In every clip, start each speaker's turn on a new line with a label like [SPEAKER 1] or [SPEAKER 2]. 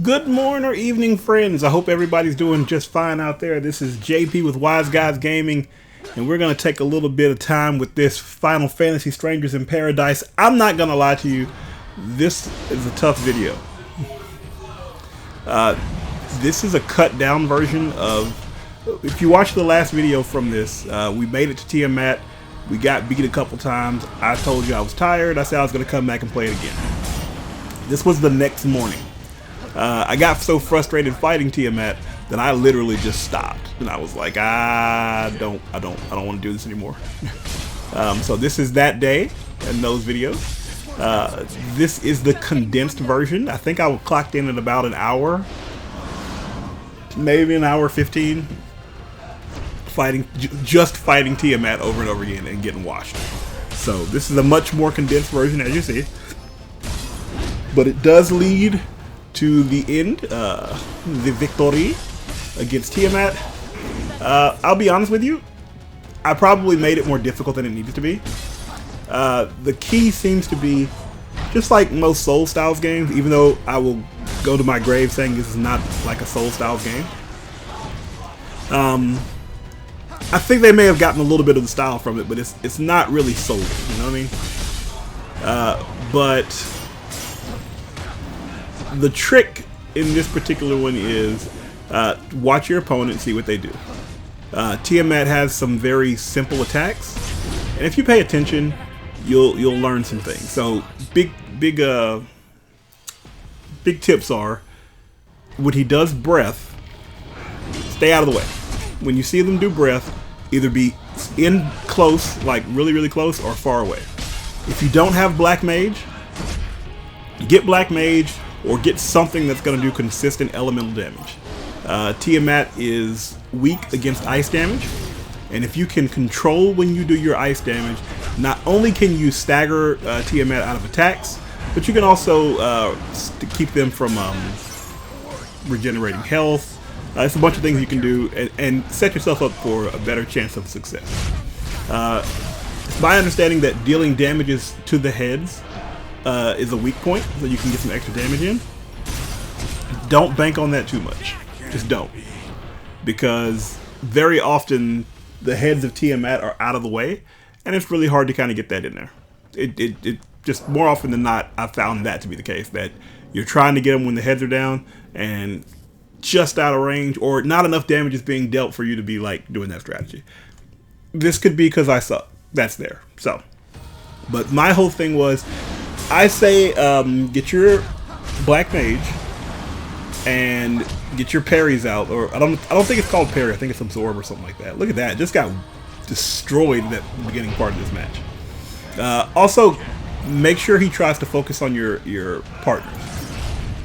[SPEAKER 1] Good morning or evening, friends. I hope everybody's doing just fine out there. This is JP with Wise Guys Gaming, and we're going to take a little bit of time with this Final Fantasy Strangers in Paradise. I'm not going to lie to you, this is a tough video. This is a cut down version of, if you watch the last video from this, we made it to Tiamat. We got beat a couple times. I told you I was tired. I said I was going to come back and play it again. This was the next morning. I got so frustrated fighting Tiamat that I literally just stopped, and I was like, I don't want to do this anymore. So this is that day in those videos. This is the condensed version. I think I clocked in at about an hour, maybe an hour 15, just fighting Tiamat over and over again and getting washed. So this is a much more condensed version, as you see, but it does lead to the end, the victory against Tiamat. I'll be honest with you, I probably made it more difficult than it needed to be. The key seems to be, just like most Soul Styles games, even though I will go to my grave saying this is not like a Soul Styles game, I think they may have gotten a little bit of the style from it, but it's not really Soul, you know what I mean? But the trick in this particular one is watch your opponent and see what they do. Tiamat has some very simple attacks, and if you pay attention, you'll learn some things. So big tips are, when he does breath, stay out of the way. When you see them do breath, either be in close, like really close, or far away. If you don't have Black Mage, get Black Mage, or get something that's going to do consistent elemental damage. Tiamat is weak against ice damage, and if you can control when you do your ice damage, not only can you stagger Tiamat out of attacks, but you can also keep them from regenerating health. It's a bunch of things you can do and set yourself up for a better chance of success. It's my understanding that dealing damages to the heads is a weak point, so you can get some extra damage in. Don't bank on that too much. Just don't. Because very often the heads of Tiamat are out of the way, and it's really hard to kind of get that in there. It just, more often than not, I've found that to be the case, that you're trying to get them when the heads are down and just out of range, or not enough damage is being dealt for you to be like doing that strategy. This could be because I suck. That's there. So, but my whole thing was, I say get your Black Mage and get your parries out, or I don't think it's called parry. I think it's absorb or something like that. Look at that, just got destroyed in that beginning part of this match. Also, make sure he tries to focus on your partners.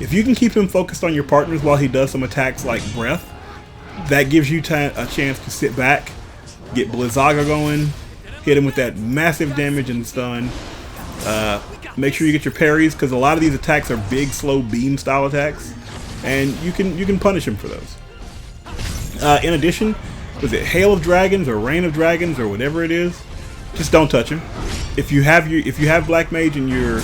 [SPEAKER 1] If you can keep him focused on your partners while he does some attacks like breath, that gives you a chance to sit back, get Blizzaga going, hit him with that massive damage and stun. Make sure you get your parries, because a lot of these attacks are big, slow beam style attacks, and you can punish him for those. In addition, was it Hail of Dragons or Rain of Dragons or whatever it is? Just don't touch him. If you have Black Mage and you're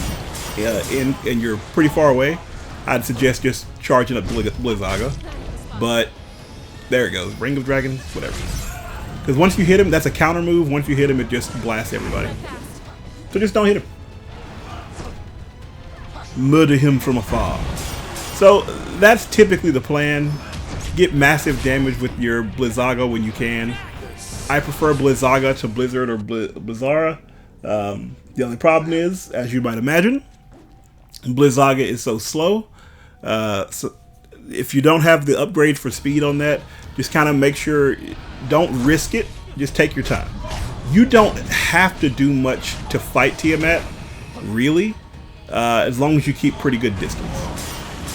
[SPEAKER 1] pretty far away, I'd suggest just charging up Blizzaga. But there it goes, Ring of Dragons, whatever. Because once you hit him, that's a counter move. Once you hit him, it just blasts everybody. So just don't hit him. Murder him from afar. So that's typically the plan. Get massive damage with your Blizzaga when you can. I prefer Blizzaga to Blizzard or Blizzara. The only problem is, as you might imagine, Blizzaga is so slow. So if you don't have the upgrade for speed on that, just kind of make sure, don't risk it. Just take your time. You don't have to do much to fight Tiamat, really, as long as you keep pretty good distance.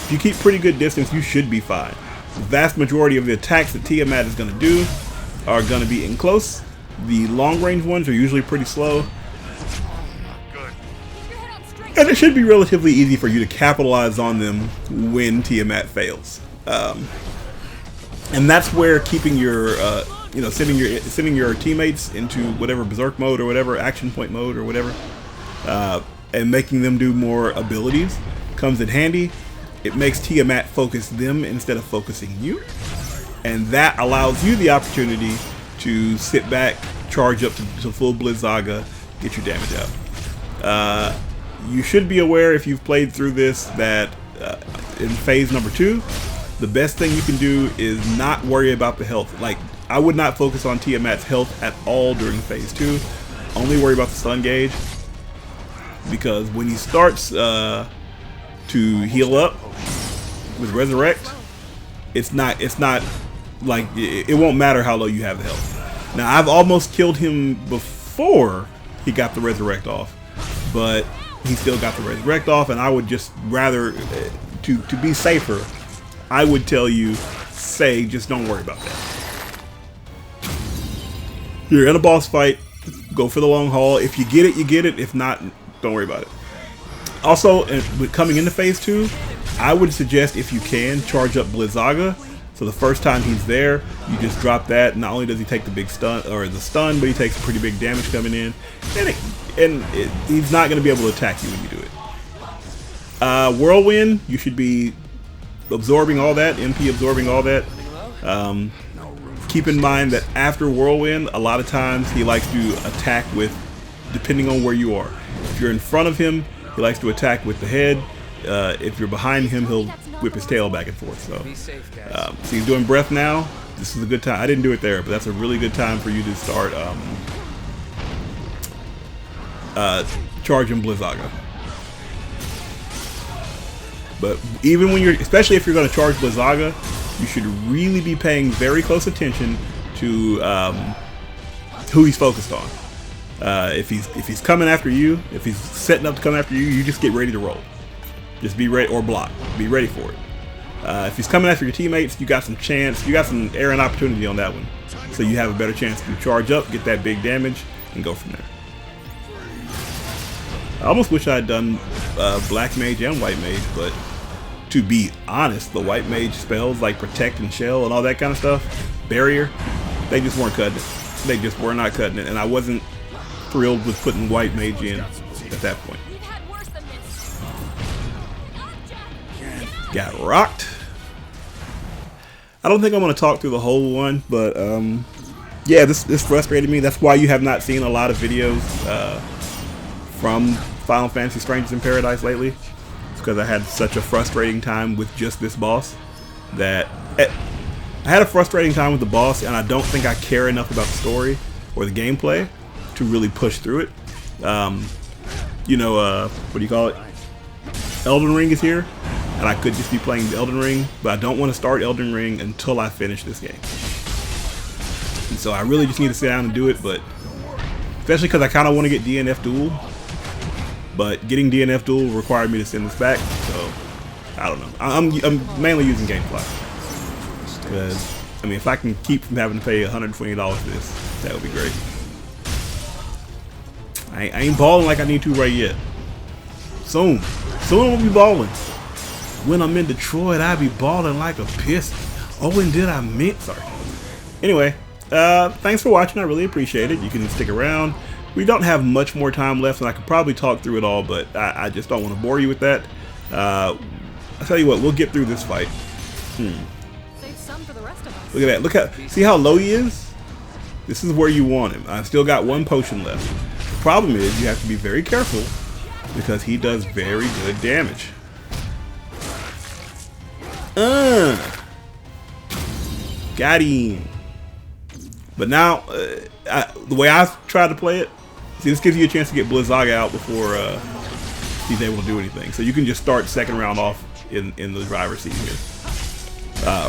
[SPEAKER 1] If you keep pretty good distance, you should be fine. The vast majority of the attacks that Tiamat is going to do are going to be in close. The long range ones are usually pretty slow. And it should be relatively easy for you to capitalize on them when Tiamat fails. And that's where keeping your, sending your teammates into whatever Berserk mode or whatever, Action Point mode or whatever, and making them do more abilities comes in handy. it makes Tiamat focus them instead of focusing you. And that allows you the opportunity to sit back, charge up to full Blizzaga, get your damage out. You should be aware, if you've played through this, that in phase number 2, the best thing you can do is not worry about the health. Like, I would not focus on Tiamat's health at all during phase 2. Only worry about the stun gauge, because when he starts to heal up with Resurrect, it's not like it won't matter how low you have the health. Now, I've almost killed him before he got the Resurrect off, but he still got the Resurrect off, and I would just rather, to be safer, I would tell you, just don't worry about that. You're in a boss fight, go for the long haul. If you get it, you get it. If not, don't worry about it. Also, with coming into phase 2, I would suggest, if you can, charge up Blizzaga. So the first time he's there, you just drop that. Not only does he take the big stun, but he takes pretty big damage coming in, and he's not going to be able to attack you when you do it. Whirlwind, you should be absorbing all that, MP absorbing all that. Keep in mind that after Whirlwind, a lot of times he likes to attack with, depending on where you are. If you're in front of him, he likes to attack with the head. If you're behind him, he'll whip his tail back and forth. So he's doing breath now. This is a good time. I didn't do it there, but that's a really good time for you to start charging Blizzaga. But even when especially if you're going to charge Blizzaga, you should really be paying very close attention to who he's focused on. If he's coming after you, if he's setting up to come after you, you just get ready to roll. Just be ready, or block. Be ready for it. If he's coming after your teammates, you got some chance. You got some air and opportunity on that one, so you have a better chance to charge up, get that big damage, and go from there. I almost wish I had done Black Mage and White Mage, but to be honest, the White Mage spells like Protect and Shell and all that kind of stuff, Barrier, they just weren't cutting it. They just were not cutting it, and I wasn't thrilled with putting White Mage in at that point. Got rocked. I don't think I'm going to talk through the whole one, but yeah, this frustrated me. That's why you have not seen a lot of videos from Final Fantasy Strangers in Paradise lately. It's because I had such a frustrating time with just this boss that I had a frustrating time with the boss, and I don't think I care enough about the story or the gameplay to really push through it. You know, what do you call it? Elden Ring is here, and I could just be playing Elden Ring, but I don't want to start Elden Ring until I finish this game. And so I really just need to sit down and do it, but especially because I kind of want to get DNF Duel, but getting DNF Duel required me to send this back, so I don't know. I'm mainly using Gamefly, because I mean, if I can keep from having to pay $120 for this, that would be great. I ain't balling like I need to right yet. Soon I'll be balling. When I'm in Detroit, I'll be balling like a piston. Oh, and did I mean? Sorry. Anyway, thanks for watching. I really appreciate it. You can stick around. We don't have much more time left, and I could probably talk through it all, but I just don't want to bore you with that. I'll tell you what, we'll get through this fight. Save some for the rest of us. Look at that. See how low he is? This is where you want him. I've still got one potion left. The problem is you have to be very careful, because he does very good damage. Got him. But now, the way I've tried to play it, see, this gives you a chance to get Blizzaga out before he's able to do anything. So you can just start second round off in the driver's seat here,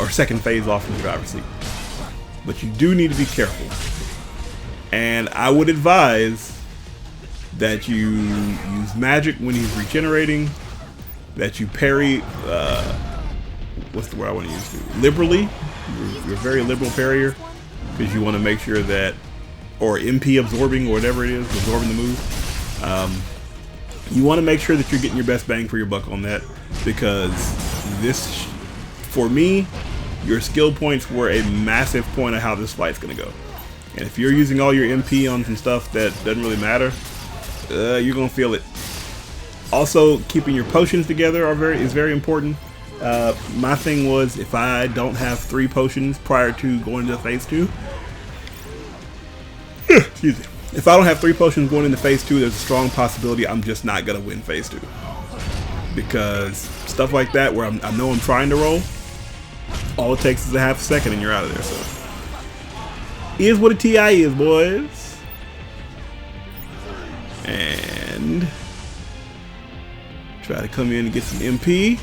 [SPEAKER 1] or second phase off in the driver's seat. But you do need to be careful, and I would advise that you use magic when he's regenerating, that you parry, what's the word I want to use? Liberally. You're a very liberal parrier, because you want to make sure that, or MP absorbing, or whatever it is, absorbing the move. You want to make sure that you're getting your best bang for your buck on that, because this, for me, your skill points were a massive point of how this fight's going to go. And if you're using all your MP on some stuff that doesn't really matter, you're gonna feel it. Also, keeping your potions together is very important. My thing was, if I don't have 3 potions prior to going into phase 2, excuse me. If I don't have 3 potions going into phase 2, there's a strong possibility I'm just not gonna win phase 2. Because stuff like that, where I know I'm trying to roll, all it takes is a half a second and you're out of there. So, is what a TI is, boys. And try to come in and get some MP.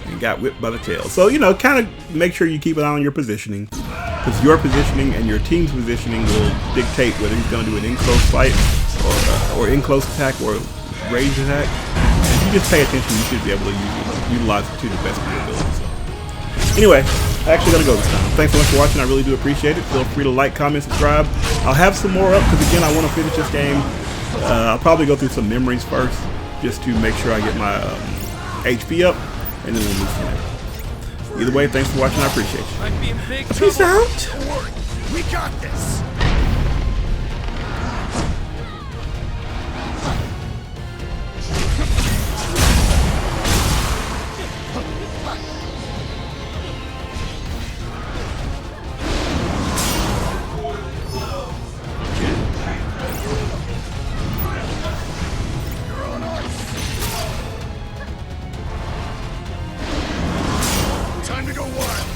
[SPEAKER 1] And got whipped by the tail. So, you know, kind of make sure you keep an eye on your positioning. Because your positioning and your team's positioning will dictate whether he's going to do an in-close fight or in-close attack or range attack. And if you just pay attention, you should be able to utilize it to the best of your ability. So, anyway, I actually got to go this time. Thanks so much for watching. I really do appreciate it. Feel free to like, comment, subscribe. I'll have some more up because, again, I want to finish this game. I'll probably go through some memories first just to make sure I get my HP up, and then we'll move from there. Either way, thanks for watching. I appreciate you. Peace out.
[SPEAKER 2] Don't worry. We got this. Time to go wild.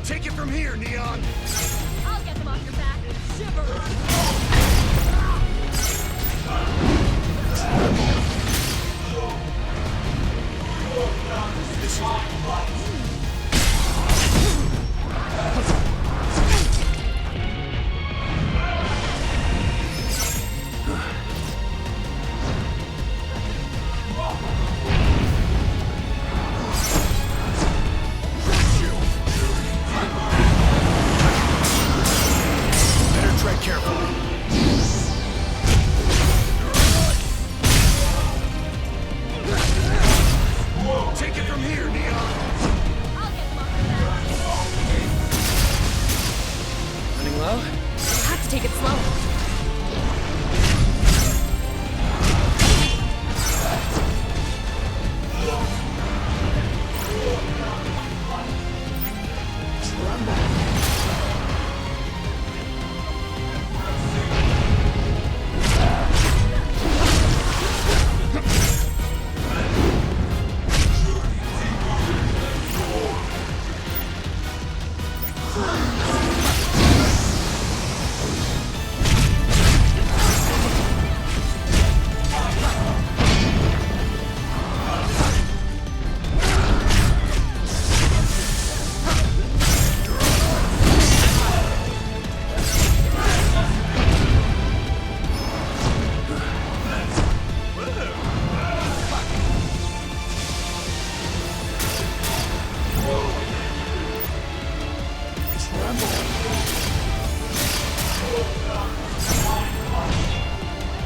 [SPEAKER 2] Take it from here, Neon.
[SPEAKER 3] I'll get them off your back. Shiver.
[SPEAKER 2] Tread carefully. Take it from here, Neon.
[SPEAKER 3] I'll get them off your back.
[SPEAKER 4] Running low?
[SPEAKER 3] Have to take it slow.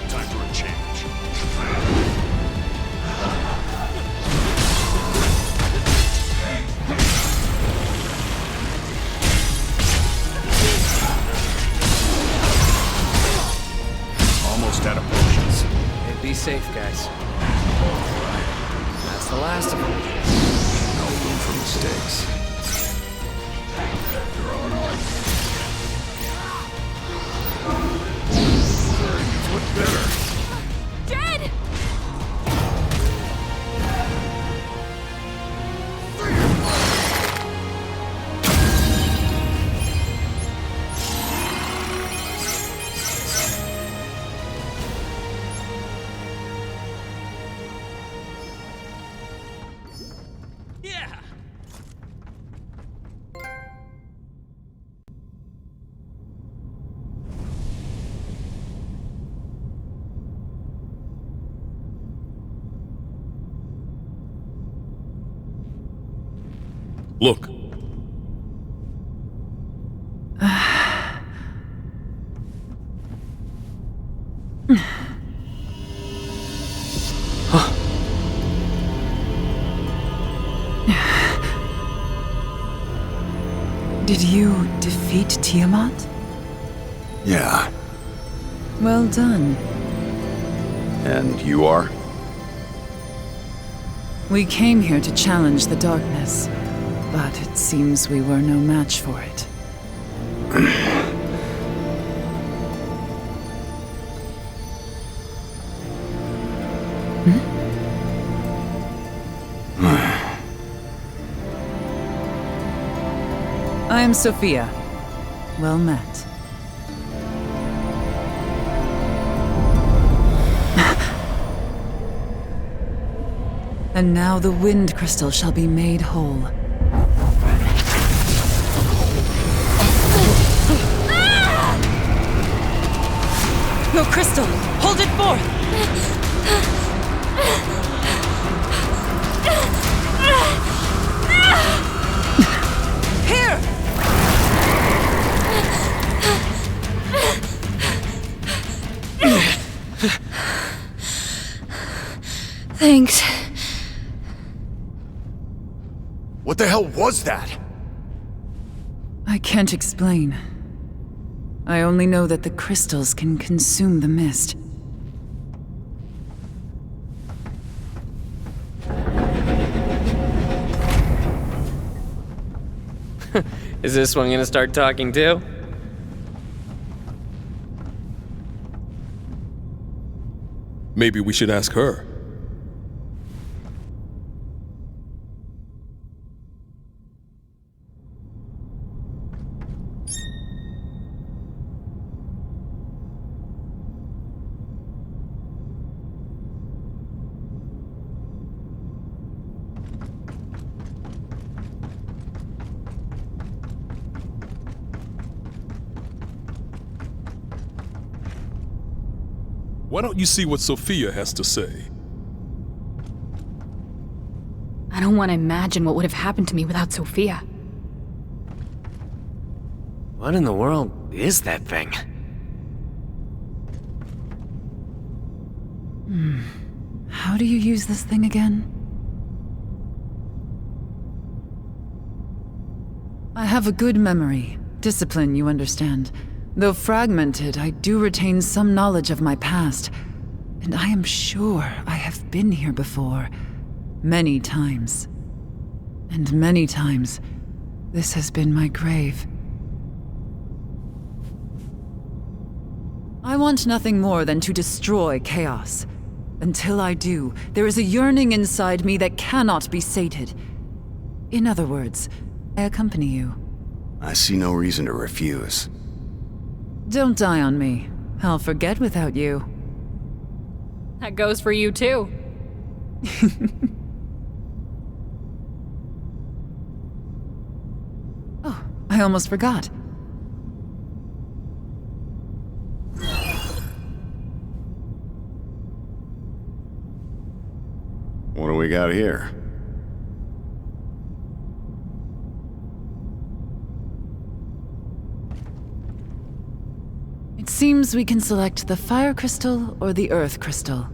[SPEAKER 2] Time for a change. Almost out of potions.
[SPEAKER 4] Hey, be safe, guys. That's the last of them.
[SPEAKER 2] No room for mistakes. What better?
[SPEAKER 3] Dead!
[SPEAKER 5] Look.
[SPEAKER 6] Did you defeat Tiamat?
[SPEAKER 2] Yeah.
[SPEAKER 6] Well done.
[SPEAKER 2] And you are?
[SPEAKER 6] We came here to challenge the darkness, but it seems we were no match for it. I am Sophia. Well met. And now the wind crystal shall be made whole. Your crystal! Hold it forth! Here!
[SPEAKER 3] Thanks.
[SPEAKER 2] What the hell was that?
[SPEAKER 6] I can't explain. I only know that the crystals can consume the mist.
[SPEAKER 4] Is this one gonna start talking too?
[SPEAKER 5] Maybe we should ask her. Why don't you see what Sophia has to say?
[SPEAKER 3] I don't want to imagine what would have happened to me without Sophia.
[SPEAKER 4] What in the world is that thing?
[SPEAKER 6] How do you use this thing again? I have a good memory. Discipline, you understand. Though fragmented, I do retain some knowledge of my past. And I am sure I have been here before. Many times. And many times, this has been my grave. I want nothing more than to destroy chaos. Until I do, there is a yearning inside me that cannot be sated. In other words, I accompany you.
[SPEAKER 2] I see no reason to refuse.
[SPEAKER 6] Don't die on me. I'll forget without you.
[SPEAKER 3] That goes for you too.
[SPEAKER 6] Oh, I almost forgot.
[SPEAKER 2] What do we got here?
[SPEAKER 6] It seems we can select the fire crystal or the earth crystal.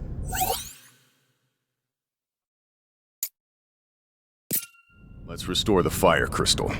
[SPEAKER 2] Let's restore the fire crystal.